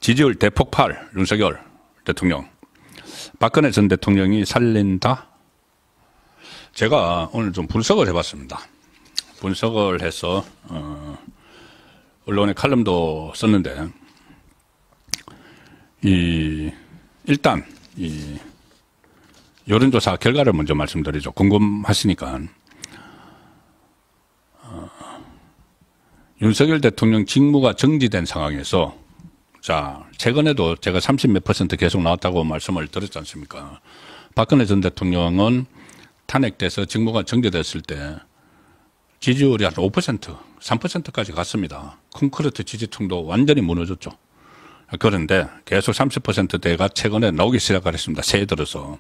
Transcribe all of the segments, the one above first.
지지율 대폭발 윤석열 대통령. 박근혜 전 대통령이 살린다? 제가 오늘 좀 분석을 해봤습니다. 분석을 해서 언론에 칼럼도 썼는데 일단 여론조사 결과를 먼저 말씀드리죠. 궁금하시니까. 윤석열 대통령 직무가 정지된 상황에서, 자, 최근에도 제가 30몇 % 계속 나왔다고 말씀을 드렸지 않습니까? 박근혜 전 대통령은 탄핵돼서 직무가 정지됐을 때 지지율이 한 5%, 3%까지 갔습니다. 콘크리트 지지층도 완전히 무너졌죠. 그런데 계속 30%대가 최근에 나오기 시작했습니다. 새해 들어서.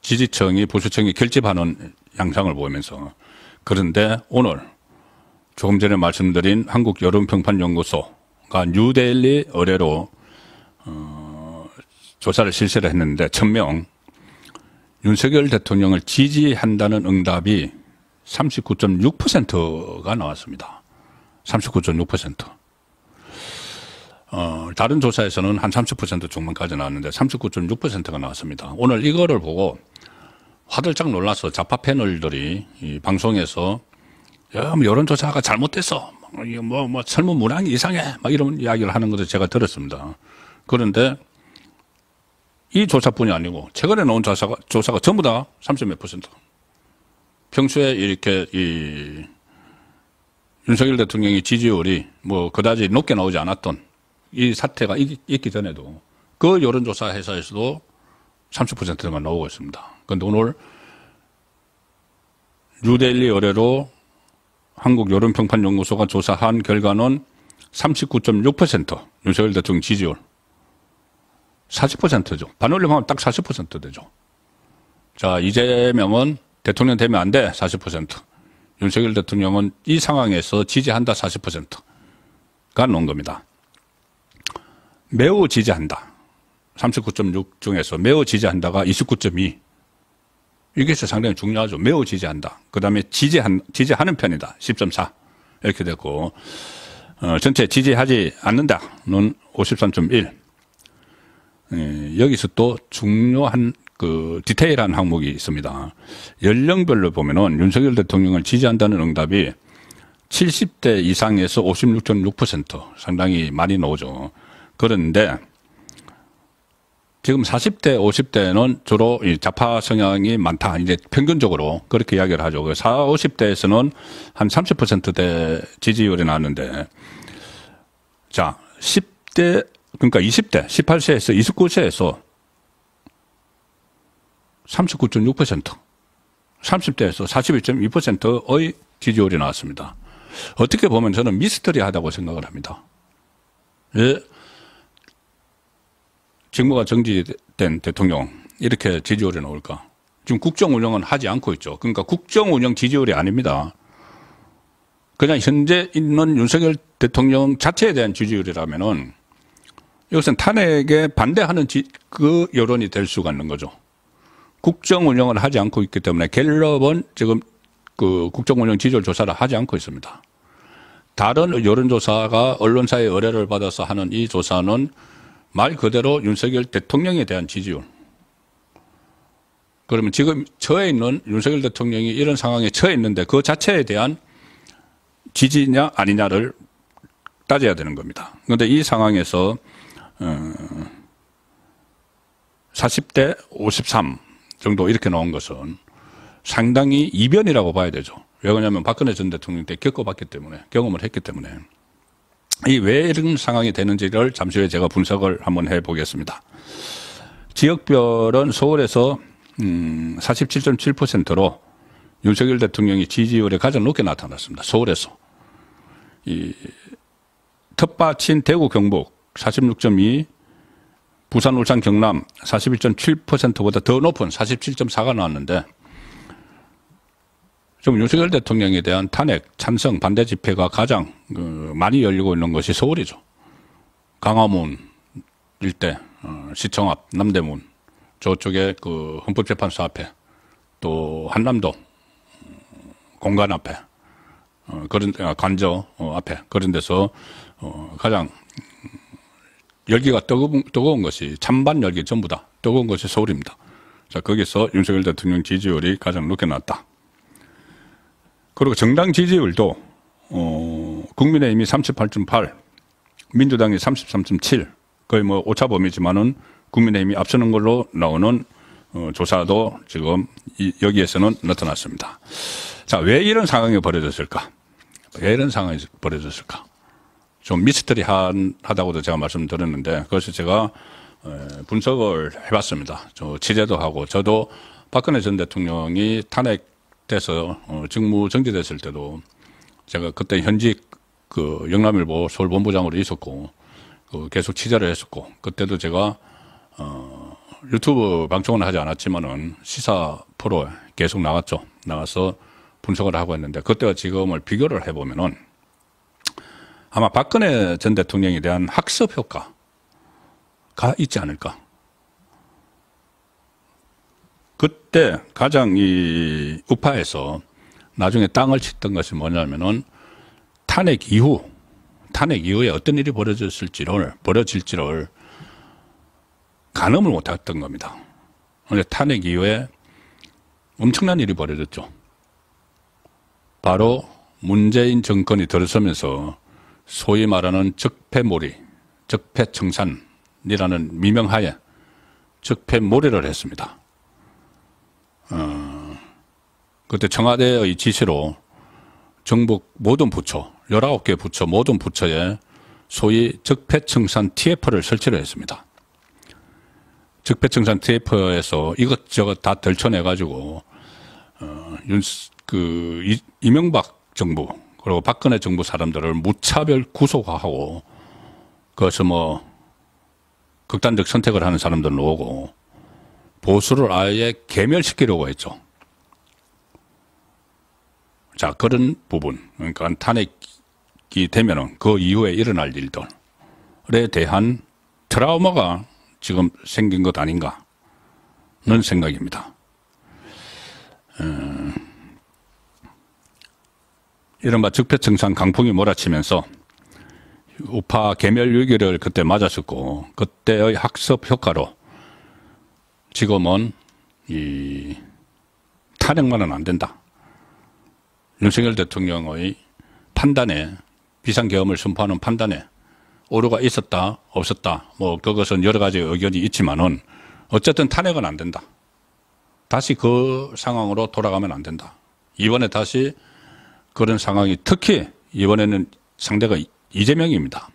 지지층이, 보수층이 결집하는 양상을 보이면서. 그런데 오늘 조금 전에 말씀드린 한국여론평판연구소가 뉴델리 의뢰로 조사를 실시를 했는데 1000명 윤석열 대통령을 지지한다는 응답이 39.6%가 나왔습니다. 39.6%. 다른 조사에서는 한 30% 중반까지 나왔는데 39.6%가 나왔습니다. 오늘 이거를 보고 화들짝 놀라서 좌파 패널들이 이 방송에서 야, 여론조사가 잘못됐어. 설문 문항이 이상해. 막 이런 이야기를 하는 것을 제가 들었습니다. 그런데 이 조사뿐이 아니고 최근에 나온 조사가 전부 다 30몇 %. 평소에 이렇게 윤석열 대통령의 지지율이 그다지 높게 나오지 않았던 이 사태가 있기 전에도 그 여론조사 회사에서도 30%가 나오고 있습니다. 그런데 오늘 뉴델리 의뢰로 한국여론평판연구소가 조사한 결과는 39.6% 윤석열 대통령 지지율. 40%죠. 반올림하면 딱 40% 되죠. 자, 이재명은 대통령 되면 안 돼. 40%. 윤석열 대통령은 이 상황에서 지지한다. 40%가 나온 겁니다. 매우 지지한다. 39.6 중에서 매우 지지한다가 29.2. 이게 상당히 중요하죠. 매우 지지한다. 그 다음에 지지하는 편이다. 10.4. 이렇게 됐고, 전체 지지하지 않는다는 53.1. 여기서 또 중요한 디테일한 항목이 있습니다. 연령별로 보면은 윤석열 대통령을 지지한다는 응답이 70대 이상에서 56.6% 상당히 많이 나오죠. 그런데 지금 40대, 50대는 주로 좌파 성향이 많다. 이제 평균적으로 그렇게 이야기를 하죠. 40, 50대에서는 한 30%대 지지율이 나왔는데, 자, 10대, 그러니까 20대, 18세에서 29세에서 39.6%, 30대에서 42.2%의 지지율이 나왔습니다. 어떻게 보면 저는 미스터리하다고 생각을 합니다. 왜 직무가 정지된 대통령 이렇게 지지율이 나올까? 지금 국정 운영은 하지 않고 있죠. 그러니까 국정 운영 지지율이 아닙니다. 그냥 현재 있는 윤석열 대통령 자체에 대한 지지율이라면은 이것은 탄핵에 반대하는 그 여론이 될 수가 있는 거죠. 국정 운영을 하지 않고 있기 때문에 갤럽은 지금 국정 운영 지지율 조사를 하지 않고 있습니다. 다른 여론조사가 언론사의 의뢰를 받아서 하는 이 조사는 말 그대로 윤석열 대통령에 대한 지지율. 그러면 지금 처해 있는 윤석열 대통령이 이런 상황에 처해 있는데 그 자체에 대한 지지냐 아니냐를 따져야 되는 겁니다. 그런데 이 상황에서 40대 53 정도 이렇게 나온 것은 상당히 이변이라고 봐야 되죠. 왜 그러냐면 박근혜 전 대통령 때 겪어봤기 때문에, 경험을 했기 때문에. 왜 이런 상황이 되는지를 잠시 후에 제가 분석을 한번 해보겠습니다. 지역별은 서울에서 47.7%로 윤석열 대통령이 지지율에 가장 높게 나타났습니다. 서울에서. 텃밭인 대구 경북 46.2, 부산 울산 경남 41.7%보다 더 높은 47.4가 나왔는데 지금 윤석열 대통령에 대한 탄핵, 찬성, 반대 집회가 가장 많이 열리고 있는 것이 서울이죠. 강화문 일대, 시청 앞, 남대문, 저쪽에 헌법재판소 앞에, 또 한남동 공간 앞에, 관저 앞에 그런 데서 가장 열기가 뜨거운 것이, 찬반 열기 전부 다 뜨거운 것이 서울입니다. 자, 거기서 윤석열 대통령 지지율이 가장 높게 났다. 그리고 정당 지지율도, 국민의힘이 38.8, 민주당이 33.7, 거의 뭐 오차범위지만은 국민의힘이 앞서는 걸로 나오는 조사도 지금 여기에서는 나타났습니다. 자, 왜 이런 상황이 벌어졌을까? 왜 이런 상황이 벌어졌을까? 좀 미스터리하다고도 제가 말씀드렸는데, 그것을 제가 분석을 해봤습니다. 저 취재도 하고, 저도 박근혜 전 대통령이 탄핵돼서 직무 정지됐을 때도 제가 그때 현직 그 영남일보 서울본부장으로 있었고, 계속 취재를 했었고, 그때도 제가 유튜브 방송은 하지 않았지만은 시사 프로에 계속 나갔죠. 나가서 분석을 하고 했는데, 그때와 지금을 비교를 해보면은 아마 박근혜 전 대통령에 대한 학습 효과가 있지 않을까. 그때 가장 이 우파에서 나중에 땅을 쳤던 것이 뭐냐면은 탄핵 이후에 어떤 일이 벌어질지를 가늠을 못했던 겁니다. 그런데 탄핵 이후에 엄청난 일이 벌어졌죠. 바로 문재인 정권이 들어서면서 소위 말하는 적폐몰이, 적폐청산이라는 미명하에 적폐몰이를 했습니다. 그때 청와대의 지시로 정부 모든 부처, 19개 부처 모든 부처에 소위 적폐청산 TF를 설치를 했습니다. 적폐청산 TF에서 이것저것 다 들춰내가지고 이명박 정부 그리고 박근혜 정부 사람들을 무차별 구속하고 그것을 뭐 극단적 선택을 하는 사람들 오고 보수를 아예 괴멸시키려고 했죠. 자, 그런 부분, 그러니까 탄핵이 되면은 그 이후에 일어날 일들에 대한 트라우마가 지금 생긴 것 아닌가는 생각입니다. 이른바 적폐청산 강풍이 몰아치면서 우파 괴멸 위기를 그때 맞았었고, 그때의 학습 효과로 지금은 이 탄핵만은 안 된다. 윤석열 대통령의 판단에, 비상계엄을 선포하는 판단에 오류가 있었다, 없었다, 뭐 그것은 여러 가지 의견이 있지만은 어쨌든 탄핵은 안 된다. 다시 그 상황으로 돌아가면 안 된다. 이번에 다시 그런 상황이, 특히 이번에는 상대가 이재명입니다.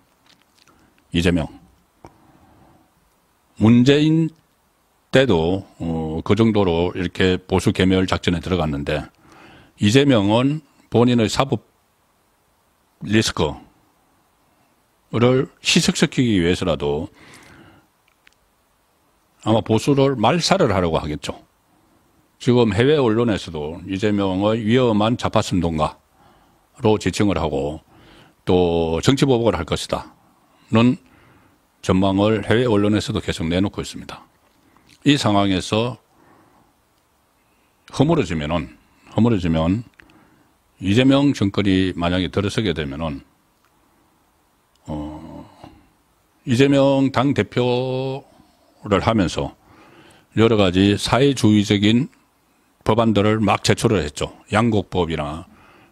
이재명. 문재인 때도 그 정도로 이렇게 보수 괴멸 작전에 들어갔는데, 이재명은 본인의 사법 리스크를 희석시키기 위해서라도 아마 보수를 말살을 하려고 하겠죠. 지금 해외 언론에서도 이재명의 위험한 좌파선동가로 지칭을 하고 또 정치보복을 할 것이다는 전망을 해외 언론에서도 계속 내놓고 있습니다. 이 상황에서 허물어지면 이재명 정권이 만약에 들어서게 되면은 이재명 당대표를 하면서 여러 가지 사회주의적인 법안들을 막 제출을 했죠. 양곡법이나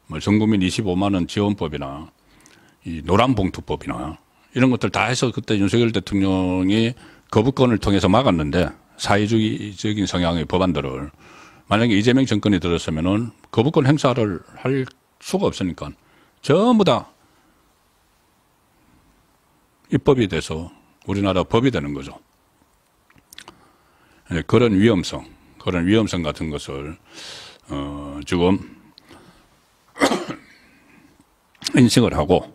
뭐 전국민 25만 원 지원법이나 이 노란봉투법이나 이런 것들 다 해서 그때 윤석열 대통령이 거부권을 통해서 막았는데, 사회주의적인 성향의 법안들을 만약에 이재명 정권이 들었으면은 거부권 행사를 할 수가 없으니까 전부 다 입법이 돼서 우리나라 법이 되는 거죠. 그런 위험성 같은 것을 지금 인식을 하고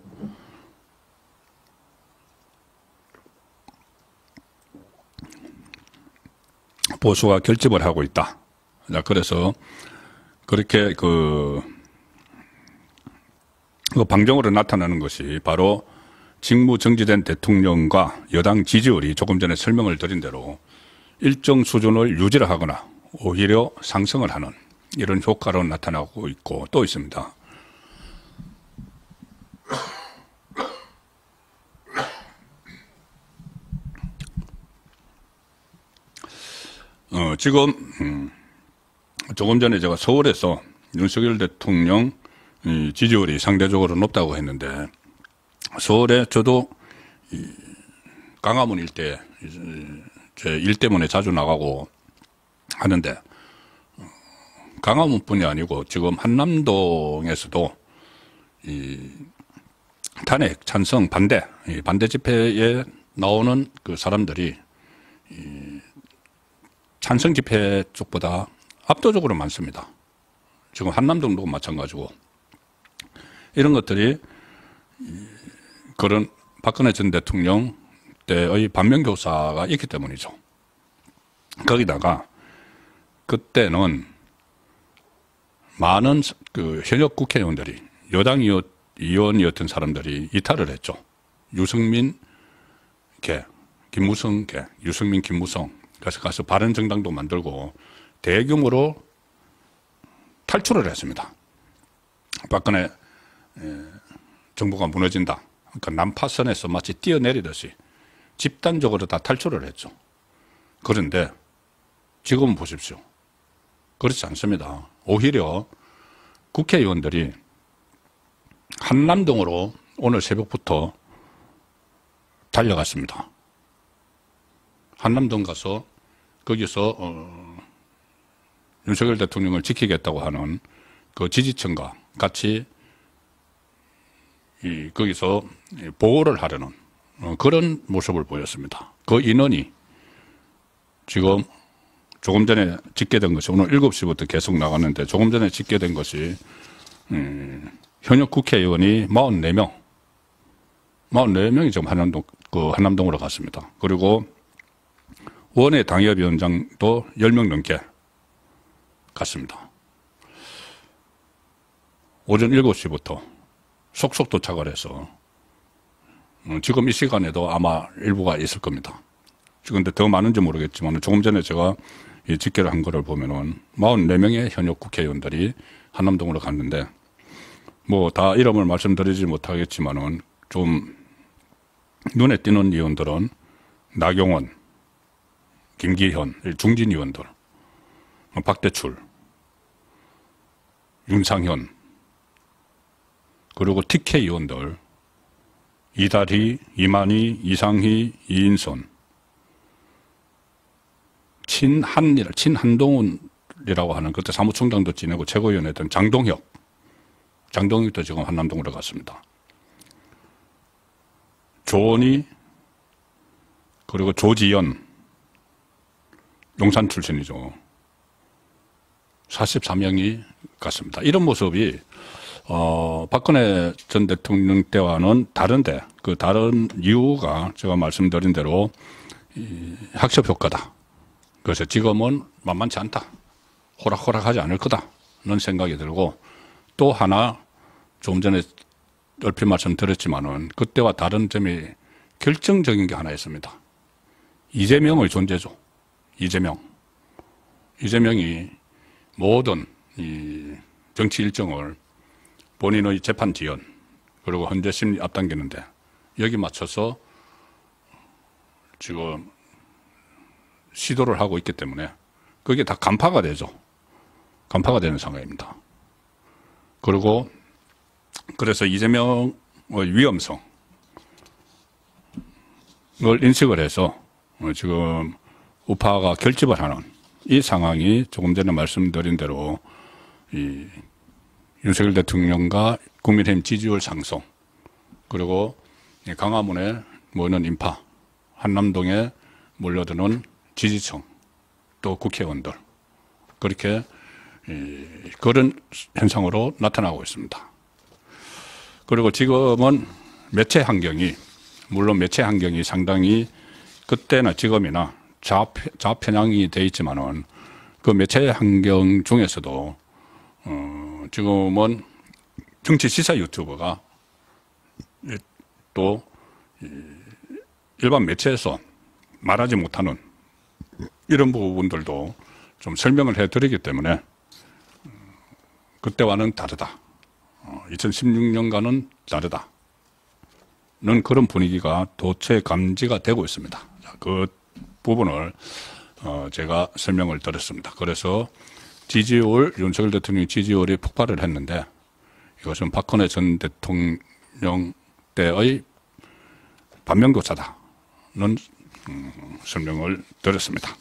보수가 결집을 하고 있다. 그래서 그렇게 그 방정으로 나타나는 것이 바로 직무 정지된 대통령과 여당 지지율이 조금 전에 설명을 드린 대로 일정 수준을 유지를 하거나 오히려 상승을 하는 이런 효과로 나타나고 있고 또 있습니다. 지금 조금 전에 제가 서울에서 윤석열 대통령 지지율이 상대적으로 높다고 했는데, 서울에 저도 광화문 일대 제 일 때문에 자주 나가고 하는데, 광화문뿐이 아니고 지금 한남동에서도 탄핵 찬성 반대 집회에 나오는 그 사람들이 찬성 집회 쪽보다 압도적으로 많습니다. 지금 한남동도 마찬가지고, 이런 것들이 그런 박근혜 전 대통령 때의 반면교사가 있기 때문이죠. 거기다가 그때는 많은 그 현역 국회의원들이, 여당 의원이었던 사람들이 이탈을 했죠. 유승민 개, 김무성 개, 유승민 김무성. 그래서 가서 바른정당도 만들고 대규모로 탈출을 했습니다. 박근혜 정부가 무너진다. 그러니까 난파선에서 마치 뛰어내리듯이 집단적으로 다 탈출을 했죠. 그런데 지금 보십시오. 그렇지 않습니다. 오히려 국회의원들이 한남동으로 오늘 새벽부터 달려갔습니다. 한남동 가서 거기서 윤석열 대통령을 지키겠다고 하는 그 지지층과 같이 거기서 보호를 하려는 그런 모습을 보였습니다. 그 인원이 지금 조금 전에 집계된 것이, 오늘 7시부터 계속 나갔는데 조금 전에 집계된 것이 현역 국회의원이 44명이 지금 한남동으로 갔습니다. 그리고 원외 당협위원장도 10명 넘게 갔습니다. 오전 7시부터 속속 도착을 해서 지금 이 시간에도 아마 일부가 있을 겁니다. 그런데 더 많은지 모르겠지만 조금 전에 제가 이 집계를 한 거를 보면은 44명의 현역 국회의원들이 한남동으로 갔는데, 뭐 다 이름을 말씀드리지 못하겠지만은 좀 눈에 띄는 의원들은 나경원, 김기현, 중진 의원들, 박대출, 윤상현, 그리고 TK 의원들, 이다리, 이만희, 이상희, 이인선, 친한동훈이라고 하는, 그때 사무총장도 지내고 최고위원이었던 장동혁도 지금 한남동으로 갔습니다. 조원희, 그리고 조지연, 용산 출신이죠. 43명이 갔습니다. 이런 모습이 박근혜 전 대통령 때와는 다른데, 그 다른 이유가 제가 말씀드린 대로 학습 효과다. 그래서 지금은 만만치 않다. 호락호락하지 않을 거다는 생각이 들고, 또 하나 조금 전에 얼핏 말씀드렸지만은 그때와 다른 점이 결정적인 게 하나 있습니다. 이재명의 존재죠. 이재명이 모든 이 정치 일정을 본인의 재판 지연, 그리고 헌재 심리 앞당기는데 여기 맞춰서 지금 시도를 하고 있기 때문에 그게 다 간파가 되죠. 간파가 되는 상황입니다. 그리고 그래서 이재명의 위험성을 인식을 해서 지금 우파가 결집을 하는 이 상황이 조금 전에 말씀드린 대로 이 윤석열 대통령과 국민의힘 지지율 상승, 그리고 광화문에 모이는 인파, 한남동에 몰려드는 지지층, 또 국회의원들, 그렇게 그런 현상으로 나타나고 있습니다. 그리고 지금은 매체 환경이, 물론 매체 환경이 상당히 그때나 지금이나 좌편향이 돼 있지만은 그 매체 환경 중에서도 지금은 정치 시사 유튜버가 또 일반 매체에서 말하지 못하는 이런 부분들도 좀 설명을 해드리기 때문에 그때와는 다르다. 2016년과는 다르다는 그런 분위기가 도체 감지가 되고 있습니다. 그 부분을 제가 설명을 드렸습니다. 그래서 지지율, 윤석열 대통령 지지율이 폭발을 했는데 이것은 박근혜 전 대통령 때의 반면교사다는 설명을 드렸습니다.